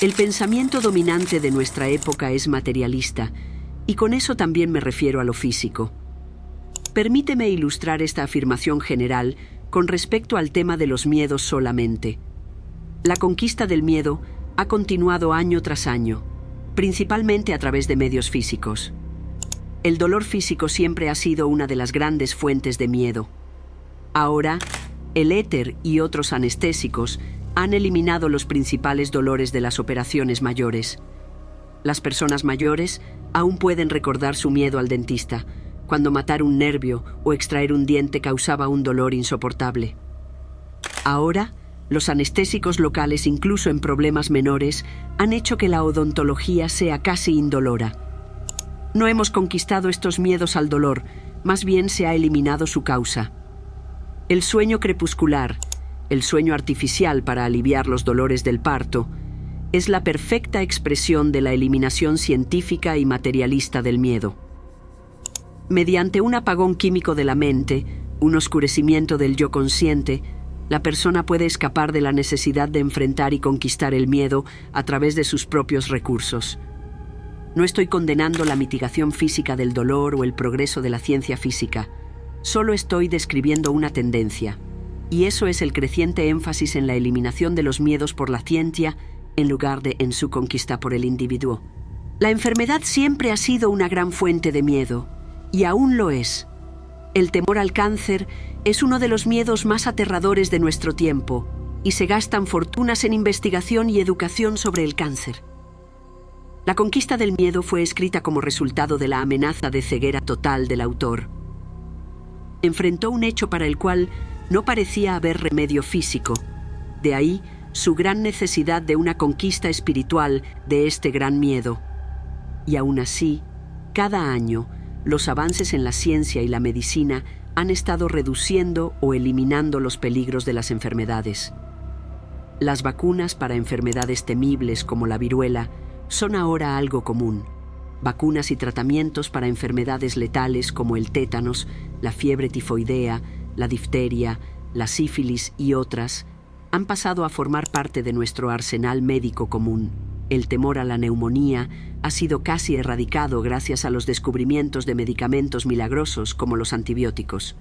El pensamiento dominante de nuestra época es materialista, y con eso también me refiero a lo físico. Permíteme ilustrar esta afirmación general con respecto al tema de los miedos solamente. La conquista del miedo ha continuado año tras año, principalmente a través de medios físicos. El dolor físico siempre ha sido una de las grandes fuentes de miedo. Ahora, el éter y otros anestésicos han eliminado los principales dolores de las operaciones mayores. Las personas mayores aún pueden recordar su miedo al dentista, cuando matar un nervio o extraer un diente causaba un dolor insoportable. Ahora, los anestésicos locales, incluso en problemas menores, han hecho que la odontología sea casi indolora. No hemos conquistado estos miedos al dolor, más bien se ha eliminado su causa. El sueño crepuscular, el sueño artificial para aliviar los dolores del parto, es la perfecta expresión de la eliminación científica y materialista del miedo. Mediante un apagón químico de la mente, un oscurecimiento del yo consciente, la persona puede escapar de la necesidad de enfrentar y conquistar el miedo a través de sus propios recursos. No estoy condenando la mitigación física del dolor o el progreso de la ciencia física. Solo estoy describiendo una tendencia, y eso es el creciente énfasis en la eliminación de los miedos por la ciencia en lugar de en su conquista por el individuo. La enfermedad siempre ha sido una gran fuente de miedo, y aún lo es. El temor al cáncer es uno de los miedos más aterradores de nuestro tiempo, y se gastan fortunas en investigación y educación sobre el cáncer. La conquista del miedo fue escrita como resultado de la amenaza de ceguera total del autor. Enfrentó un hecho para el cual no parecía haber remedio físico. De ahí su gran necesidad de una conquista espiritual de este gran miedo. Y aún así, cada año, los avances en la ciencia y la medicina han estado reduciendo o eliminando los peligros de las enfermedades. Las vacunas para enfermedades temibles como la viruela son ahora algo común. Vacunas y tratamientos para enfermedades letales como el tétanos, la fiebre tifoidea, la difteria, la sífilis y otras han pasado a formar parte de nuestro arsenal médico común. El temor a la neumonía ha sido casi erradicado gracias a los descubrimientos de medicamentos milagrosos como los antibióticos.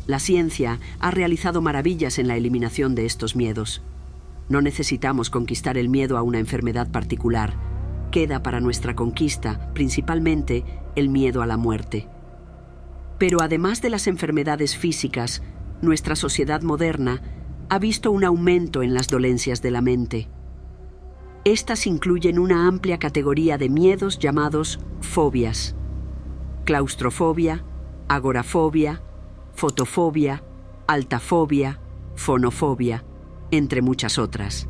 La ciencia ha realizado maravillas en la eliminación de estos miedos. No necesitamos conquistar el miedo a una enfermedad particular. Queda para nuestra conquista, principalmente, el miedo a la muerte. Pero además de las enfermedades físicas, nuestra sociedad moderna ha visto un aumento en las dolencias de la mente. Estas incluyen una amplia categoría de miedos llamados fobias: claustrofobia, agorafobia, fotofobia, altafobia, fonofobia, entre muchas otras.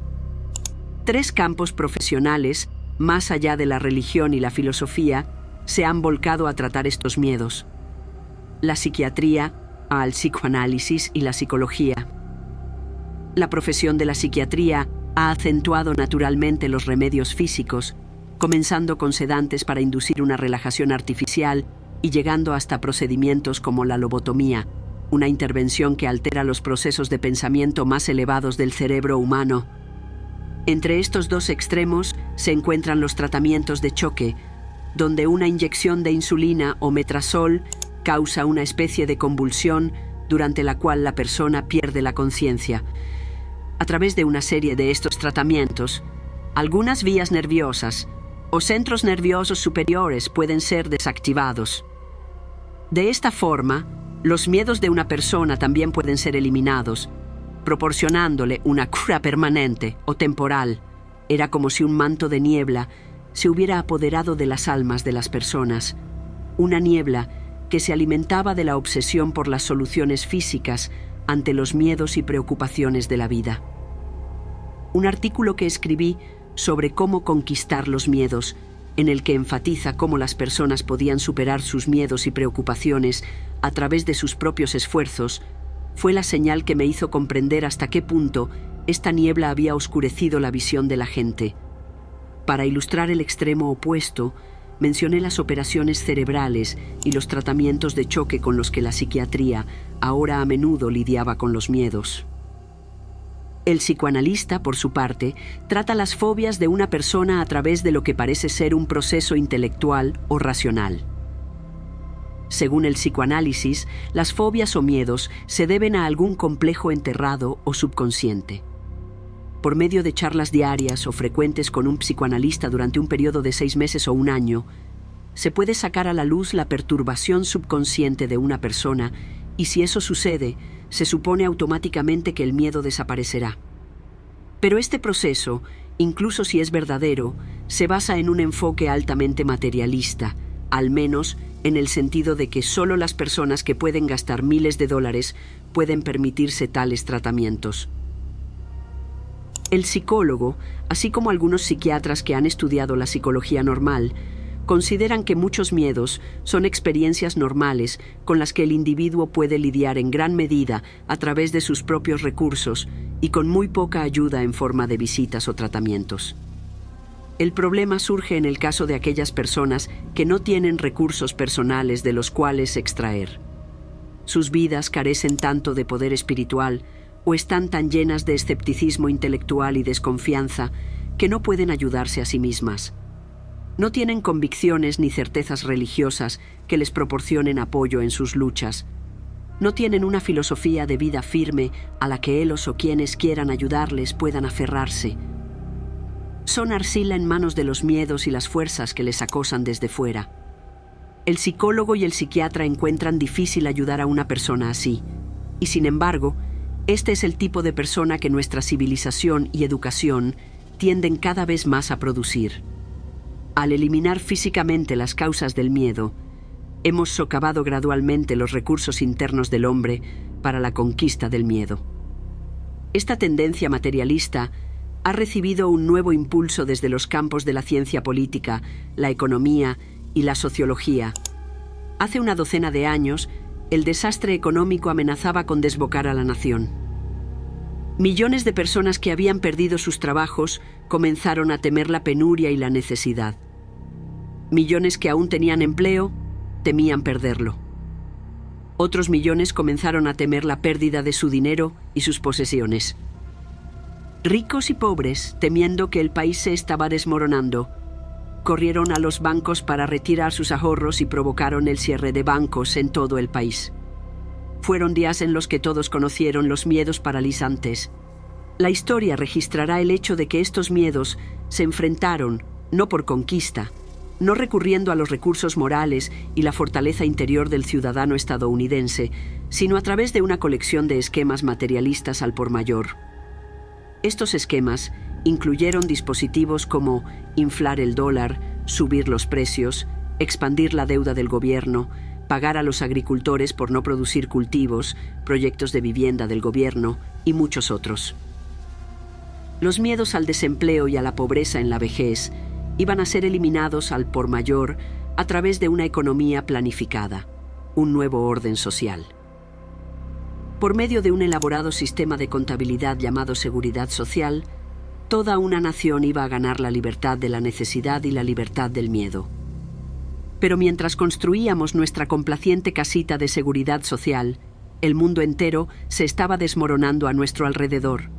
3 campos profesionales, más allá de la religión y la filosofía, se han volcado a tratar estos miedos: la psiquiatría, el psicoanálisis y la psicología. La profesión de la psiquiatría ha acentuado naturalmente los remedios físicos, comenzando con sedantes para inducir una relajación artificial y llegando hasta procedimientos como la lobotomía, una intervención que altera los procesos de pensamiento más elevados del cerebro humano. Entre estos 2 extremos se encuentran los tratamientos de choque, donde una inyección de insulina o metrazol causa una especie de convulsión durante la cual la persona pierde la conciencia. A través de una serie de estos tratamientos, algunas vías nerviosas o centros nerviosos superiores pueden ser desactivados. De esta forma, los miedos de una persona también pueden ser eliminados, proporcionándole una cura permanente o temporal. Era como si un manto de niebla se hubiera apoderado de las almas de las personas, una niebla que se alimentaba de la obsesión por las soluciones físicas ante los miedos y preocupaciones de la vida. Un artículo que escribí sobre cómo conquistar los miedos, en el que enfatiza cómo las personas podían superar sus miedos y preocupaciones a través de sus propios esfuerzos, fue la señal que me hizo comprender hasta qué punto esta niebla había oscurecido la visión de la gente. Para ilustrar el extremo opuesto, mencioné las operaciones cerebrales y los tratamientos de choque con los que la psiquiatría ahora a menudo lidiaba con los miedos. El psicoanalista, por su parte, trata las fobias de una persona a través de lo que parece ser un proceso intelectual o racional. Según el psicoanálisis, las fobias o miedos se deben a algún complejo enterrado o subconsciente. Por medio de charlas diarias o frecuentes con un psicoanalista durante un periodo de 6 meses o un año, se puede sacar a la luz la perturbación subconsciente de una persona y si eso sucede, se supone automáticamente que el miedo desaparecerá. Pero este proceso, incluso si es verdadero, se basa en un enfoque altamente materialista, al menos en el sentido de que solo las personas que pueden gastar miles de dólares pueden permitirse tales tratamientos. El psicólogo, así como algunos psiquiatras que han estudiado la psicología normal, consideran que muchos miedos son experiencias normales con las que el individuo puede lidiar en gran medida a través de sus propios recursos y con muy poca ayuda en forma de visitas o tratamientos. El problema surge en el caso de aquellas personas que no tienen recursos personales de los cuales extraer. Sus vidas carecen tanto de poder espiritual o están tan llenas de escepticismo intelectual y desconfianza que no pueden ayudarse a sí mismas. No tienen convicciones ni certezas religiosas que les proporcionen apoyo en sus luchas. No tienen una filosofía de vida firme a la que ellos o quienes quieran ayudarles puedan aferrarse. Son arcilla en manos de los miedos y las fuerzas que les acosan desde fuera. El psicólogo y el psiquiatra encuentran difícil ayudar a una persona así, y sin embargo, este es el tipo de persona que nuestra civilización y educación tienden cada vez más a producir. Al eliminar físicamente las causas del miedo, hemos socavado gradualmente los recursos internos del hombre para la conquista del miedo. Esta tendencia materialista ha recibido un nuevo impulso desde los campos de la ciencia política, la economía y la sociología. Hace una docena de años, el desastre económico amenazaba con desbocar a la nación. Millones de personas que habían perdido sus trabajos comenzaron a temer la penuria y la necesidad. Millones que aún tenían empleo temían perderlo. Otros millones comenzaron a temer la pérdida de su dinero y sus posesiones. Ricos y pobres, temiendo que el país se estaba desmoronando, corrieron a los bancos para retirar sus ahorros y provocaron el cierre de bancos en todo el país. Fueron días en los que todos conocieron los miedos paralizantes. La historia registrará el hecho de que estos miedos se enfrentaron, no por conquista, no recurriendo a los recursos morales y la fortaleza interior del ciudadano estadounidense, sino a través de una colección de esquemas materialistas al por mayor. Estos esquemas incluyeron dispositivos como inflar el dólar, subir los precios, expandir la deuda del gobierno, pagar a los agricultores por no producir cultivos, proyectos de vivienda del gobierno y muchos otros. Los miedos al desempleo y a la pobreza en la vejez iban a ser eliminados al por mayor a través de una economía planificada, un nuevo orden social. Por medio de un elaborado sistema de contabilidad llamado seguridad social, toda una nación iba a ganar la libertad de la necesidad y la libertad del miedo. Pero mientras construíamos nuestra complaciente casita de seguridad social, el mundo entero se estaba desmoronando a nuestro alrededor.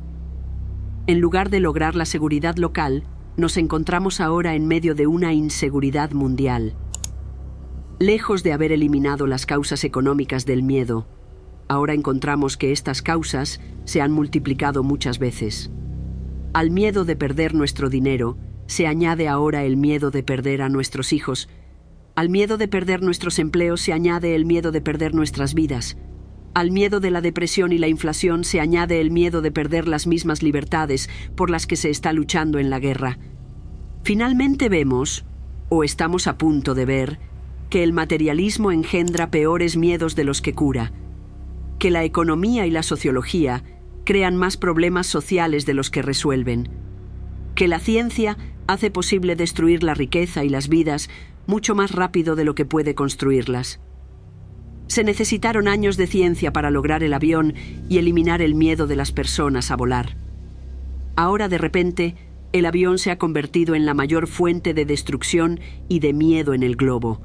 En lugar de lograr la seguridad local, nos encontramos ahora en medio de una inseguridad mundial. Lejos de haber eliminado las causas económicas del miedo, ahora encontramos que estas causas se han multiplicado muchas veces. Al miedo de perder nuestro dinero, se añade ahora el miedo de perder a nuestros hijos. Al miedo de perder nuestros empleos se añade el miedo de perder nuestras vidas. Al miedo de la depresión y la inflación se añade el miedo de perder las mismas libertades por las que se está luchando en la guerra. Finalmente vemos, o estamos a punto de ver, que el materialismo engendra peores miedos de los que cura, que la economía y la sociología crean más problemas sociales de los que resuelven, que la ciencia hace posible destruir la riqueza y las vidas mucho más rápido de lo que puede construirlas. Se necesitaron años de ciencia para lograr el avión y eliminar el miedo de las personas a volar. Ahora, de repente, el avión se ha convertido en la mayor fuente de destrucción y de miedo en el globo.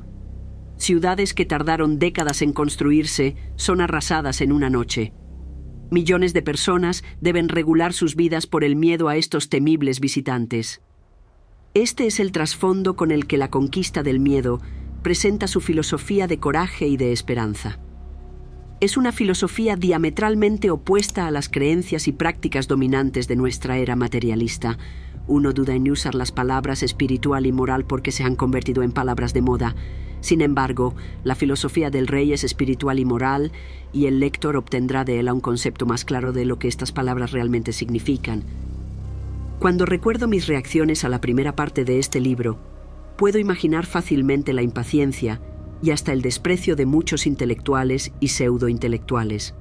Ciudades que tardaron décadas en construirse son arrasadas en una noche. Millones de personas deben regular sus vidas por el miedo a estos temibles visitantes. Este es el trasfondo con el que la conquista del miedo presenta su filosofía de coraje y de esperanza. Es una filosofía diametralmente opuesta a las creencias y prácticas dominantes de nuestra era materialista. Uno duda en usar las palabras espiritual y moral porque se han convertido en palabras de moda. Sin embargo, la filosofía del rey es espiritual y moral, y el lector obtendrá de ella un concepto más claro de lo que estas palabras realmente significan. Cuando recuerdo mis reacciones a la primera parte de este libro, puedo imaginar fácilmente la impaciencia y hasta el desprecio de muchos intelectuales y pseudointelectuales.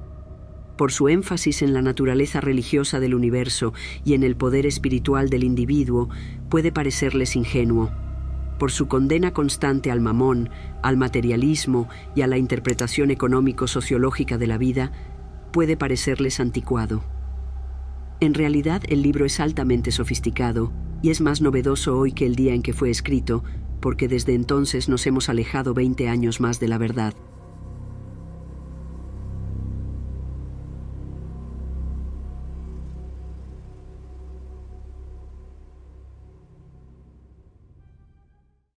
Por su énfasis en la naturaleza religiosa del universo y en el poder espiritual del individuo, puede parecerles ingenuo. Por su condena constante al mamón, al materialismo y a la interpretación económico-sociológica de la vida, puede parecerles anticuado. En realidad, el libro es altamente sofisticado y es más novedoso hoy que el día en que fue escrito, porque desde entonces nos hemos alejado 20 años más de la verdad.